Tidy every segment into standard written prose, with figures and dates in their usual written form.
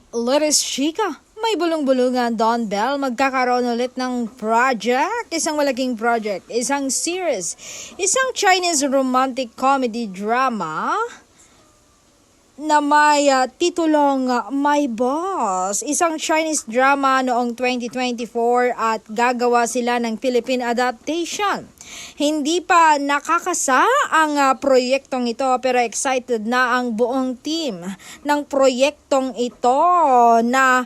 Let's chika! May bulong-bulungan, Don Bell. Magkakaroon ulit ng project. Isang malaking project. Isang series. Isang Chinese romantic comedy drama na may titulong My Boss. Isang Chinese drama noong 2024 at gagawa sila ng Philippine adaptation. Hindi pa nakakasa ang proyektong ito pero excited na ang buong team ng proyektong ito na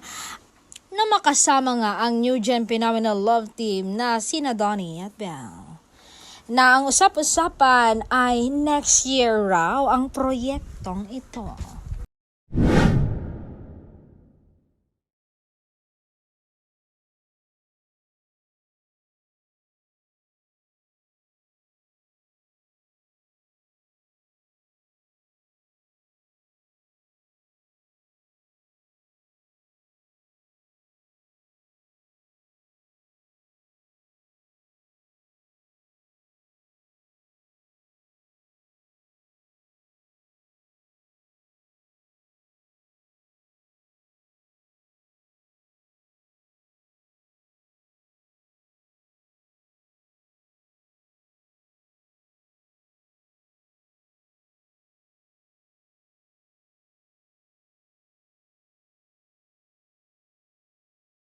makasama nga ang New Gen Phenomenal Love Team na sina Donnie at Belle. Na ang usap-usapan ay next year raw ang proyektong ito.